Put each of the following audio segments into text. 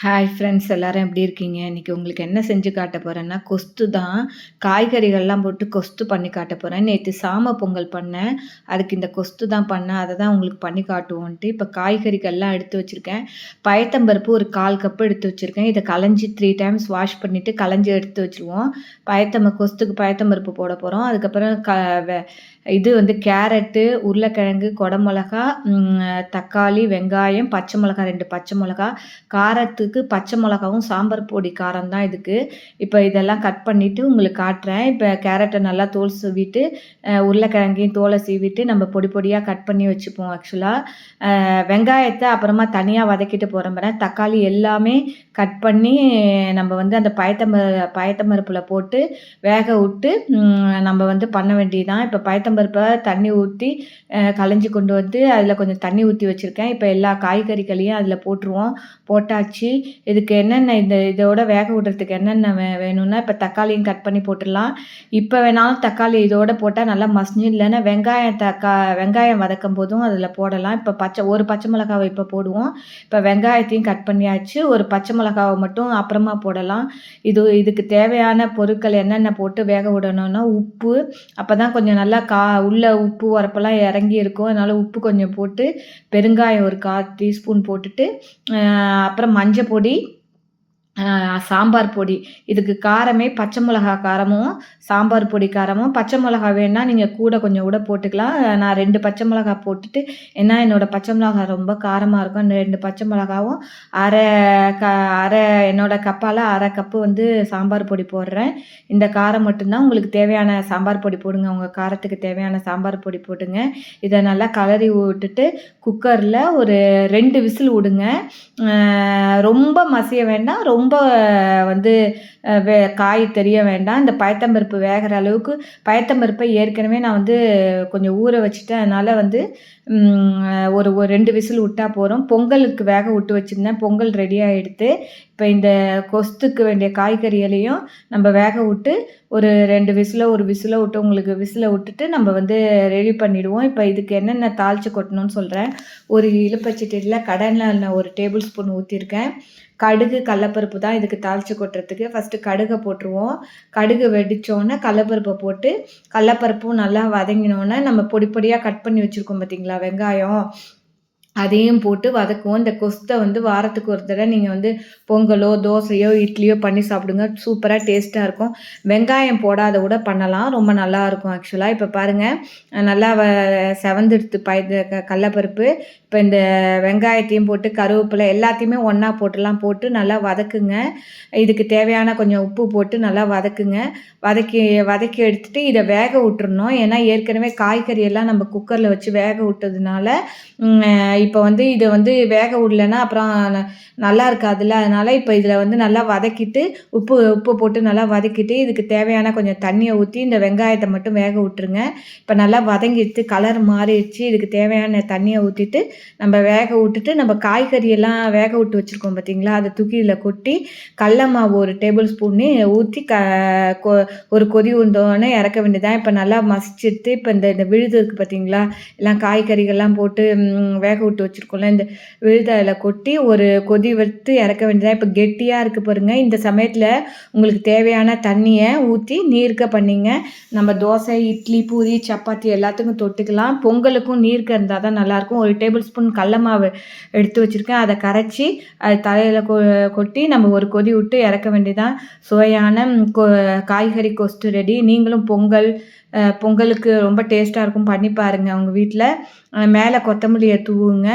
Hi friends எல்லாரும் எப்படி இருக்கீங்க? இன்னைக்கு உங்களுக்கு என்ன செஞ்சு காட்ட போறேன்னா, கொஸ்து தான். காய்கறிகள்லாம் போட்டு கொஸ்து பண்ணி காட்ட போறேன். நேத்து சாம பொங்கல் பண்ணேன். அதுக்கு இந்த கொஸ்து தான் பண்ணேன். அத தான் உங்களுக்கு பண்ணி காட்டுவோன்ட்டு, இப்ப காய்கறிகள்லாம் எடுத்து வச்சிருக்கேன். பயத்தம்பருப்பு ஒரு 1/4 கப் எடுத்து வச்சிருக்கேன். இத களைஞ்சி 3 டைம்ஸ் வாஷ் பண்ணிட்டு களைஞ்சி எடுத்து வச்சுருவோம். கொஸ்துக்கு பயத்தம்பருப்பு போட போறோம். அதுக்கப்புறம் வெ இது வந்து கேரட்டு, உருளைக்கிழங்கு, கொடமொளகா, தக்காளி, வெங்காயம், பச்சை மிளகா 2 பச்சை மிளகா, காரத்துக்கு பச்சை மிளகாவும் சாம்பார் பொடி காரம் தான் இதுக்கு. இப்போ இதெல்லாம் கட் பண்ணிவிட்டு உங்களுக்கு காட்டுறேன். இப்போ கேரட்டை நல்லா தோல் சீவிட்டு, உருளைக்கிழங்கையும் தோலை சீவிட்டு நம்ம பொடி பொடியாக கட் பண்ணி வச்சுப்போம். ஆக்சுவலாக வெங்காயத்தை அப்புறமா தனியாக வதக்கிட்டு போகிறேன் பாருங்க. தக்காளி எல்லாமே கட் பண்ணி நம்ம வந்து அந்த பயத்தம்பருப்பில் போட்டு வேக விட்டு நம்ம வந்து பண்ண வேண்டியதுதான். இப்போ பயத்தம்பருப்பை தண்ணி ஊற்றி களைஞ்சி கொண்டு வந்து அதில் கொஞ்சம் தண்ணி ஊற்றி வச்சுருக்கேன். இப்போ எல்லா காய்கறிகளையும் அதில் போட்டுருவோம். போட்டாச்சு. இதுக்கு என்னென்ன இதோட வேக விடுறதுக்கு என்னென்ன வேணும்னா, இப்போ தக்காளியும் கட் பண்ணி போட்டுடலாம். இப்போ வேணாலும் தக்காளி இதோட போட்டால் நல்லா மசிஞ்சு, இல்லைன்னா வெங்காயம் வதக்கும் போதும் அதில் போடலாம். இப்போ ஒரு பச்சை மிளகாவை இப்போ போடுவோம். இப்போ வெங்காயத்தையும் கட் பண்ணியாச்சு. ஒரு பச்சை மிளகாவை மட்டும் அப்புறமா போடலாம். இதுக்கு தேவையான பொருட்கள் என்னென்ன போட்டு வேக விடணும்னா, உப்பு, அப்போ தான் கொஞ்சம் நல்லா உள்ள உப்பு உரப்பெல்லாம் இறங்கி இருக்கும். அதனால் உப்பு கொஞ்சம் போட்டு, பெருங்காயம் ஒரு 1/4 டீஸ்பூன் போட்டுட்டு, அப்புறம் மஞ்சள் பொடி, சாம்பார் பொடி. இதுக்கு காரமே பச்சை மிளகா காரமும் சாம்பார் பொடி காரமும், பச்சை மிளகா வேணுன்னா நீங்கள் கூட போட்டுக்கலாம். நான் 2 பச்சை மிளகா போட்டுட்டு, ஏன்னா என்னோடய பச்சை மிளகா ரொம்ப காரமாக இருக்கும். அந்த 2 பச்சை மிளகாவும் அரை என்னோடய கப்பால் அரை கப்பு வந்து சாம்பார் பொடி போடுறேன். இந்த காரம் மட்டும்தான். உங்களுக்கு தேவையான சாம்பார் பொடி போடுங்க. உங்கள் காரத்துக்கு தேவையான சாம்பார் பொடி போட்டுங்க. இதை நல்லா கலரி விட்டுட்டு குக்கரில் ஒரு 2 விசில் விடுங்க. ரொம்ப மசிய வேண்டாம், ரொம்ப வந்து காய் தெரிய வேண்டாம். இந்த பயத்தம்பருப்பு வேகிற அளவுக்கு. பயத்தம்பருப்பை ஏற்கனவே நான் வந்து கொஞ்சம் ஊற வச்சுட்டேன். அதனால் வந்து ஒரு 2 விசில் விட்டால் போகிறோம். பொங்கலுக்கு வேக விட்டு வச்சுருந்தேன். பொங்கல் ரெடியாக எடுத்து இப்போ இந்த கொஸ்துக்கு வேண்டிய காய்கறிகளையும் நம்ம வேக விட்டு ஒரு 2 விசிலை விட்டு உங்களுக்கு விசிலை விட்டுட்டு நம்ம வந்து ரெடி பண்ணிவிடுவோம். இப்போ இதுக்கு என்னென்ன தாளித்து கொட்டணும்னு சொல்கிறேன். ஒரு இலுப்பச்சட்டியில் கடலெண்ணெய் 1 டேபிள் ஸ்பூன் ஊற்றிருக்கேன். கடுகு, கடலப்பருப்பு தான் இதுக்கு தாளித்து கொட்டுறதுக்கு. ஃபஸ்ட்டு கடுகை போட்டுருவோம். கடுகு வெடித்தோடனே கடலப்பருப்பை போட்டு, கடலப்பருப்பும் நல்லா வதங்கினோடனே நம்ம பொடி பொடியாக கட் பண்ணி வச்சுருக்கோம் பார்த்தீங்களா வெங்காயம், அதையும் போட்டு வதக்குவோம். இந்த கொஸ்தை வந்து வாரத்துக்கு ஒரு தடவை நீங்கள் வந்து பொங்கலோ, தோசையோ, இட்லியோ பண்ணி சாப்பிடுங்க. சூப்பராக டேஸ்ட்டாக இருக்கும். வெங்காயம் போடாத கூட பண்ணலாம். ரொம்ப நல்லாயிருக்கும் ஆக்சுவலாக. இப்போ பாருங்கள், நல்லா செவந்துடுத்து கடலப்பருப்பு. இப்போ இந்த வெங்காயத்தையும் போட்டு கருவேப்பிலை எல்லாத்தையுமே ஒன்றா போட்டு நல்லா வதக்குங்க. இதுக்கு தேவையான கொஞ்சம் உப்பு போட்டு நல்லா வதக்குங்க. வதக்கி எடுத்துகிட்டு இதை வேக விட்டுறணும். ஏன்னா ஏற்கனவே காய்கறி எல்லாம் நம்ம குக்கரில் வச்சு வேக விட்டதுனால இப்போ வந்து இதை வந்து வேக விடலைன்னா அப்புறம் நல்லா இருக்காதுல்ல. அதனால் இப்போ இதில் வந்து நல்லா வதக்கிட்டு உப்பு போட்டு நல்லா வதக்கிட்டு இதுக்கு தேவையான கொஞ்சம் தண்ணியை ஊற்றி இந்த வெங்காயத்தை மட்டும் வேக விட்டுருங்க. இப்போ நல்லா வதங்கிடுத்து, கலர் மாறிடுச்சு. இதுக்கு தேவையான தண்ணியை ஊற்றிட்டு நம்ம வேக விட்டுட்டு, நம்ம காய்கறியெல்லாம் வேக விட்டு வச்சுருக்கோம் பார்த்தீங்களா, அதை தூக்கி இதில் கொட்டி கடல மாவு 1 டேபிள் ஸ்பூன்னு ஊற்றி ஒரு கொதி வந்தோடனே இறக்க வேண்டியதான். இப்போ நல்லா மசிச்சுட்டு இப்போ இந்த விழுது இருக்குது பார்த்தீங்களா, எல்லாம் காய்கறிகள்லாம் போட்டு வேக விட்டு வச்சுருக்கோம்ல, இந்த விழுதை அதில் கொட்டி ஒரு கொதி வச்சு இறக்க வேண்டியதான். இப்போ கெட்டியாக இருக்குது பாருங்கள். இந்த சமயத்தில் உங்களுக்கு தேவையான தண்ணியை ஊற்றி நீர்க்க பண்ணிங்க. நம்ம தோசை, இட்லி, பூரி, சப்பாத்தி எல்லாத்துக்கும் தொட்டுக்கலாம். பொங்கலுக்கும் நீர்க்க இருந்தால் தான் நல்லாயிருக்கும். 1 டேபிள் ஸ்பூன் கடல மாவு எடுத்து வச்சுருக்கேன். அதை கரைச்சி அது தலையில் கொட்டி நம்ம ஒரு கொதி விட்டு இறக்க வேண்டியதான். சுவையான காய்கறி கொஸ்து ரெடி. நீங்களும் பொங்கலுக்கு ரொம்ப டேஸ்ட்டாக இருக்கும். பண்ணி பாருங்கள் உங்கள் வீட்டில். மேலே கொத்தமல்லியை தூவுங்க.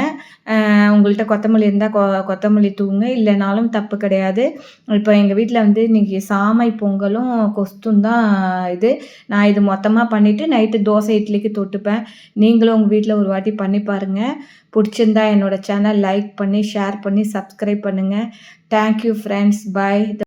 உங்கள்கிட்ட கொத்தமல்லி இருந்தால் கொத்தமல்லி தூவுங்க, இல்லைனாலும் தப்பு கிடையாது. இப்போ எங்கள் வீட்டில் வந்து இன்றைக்கி சாமை பொங்கலும் கொஸ்தும் தான் நான் இது மொத்தமாக பண்ணிவிட்டு நைட்டு தோசை, இட்லிக்கு தொட்டுப்பேன். நீங்களும் உங்கள் வீட்டில் ஒரு வாட்டி பண்ணி பாருங்கள். பிடிச்சிருந்தா என்னோடய சேனல் லைக் பண்ணி, ஷேர் பண்ணி, சப்ஸ்கிரைப் பண்ணுங்கள். Thank you friends. பாய்.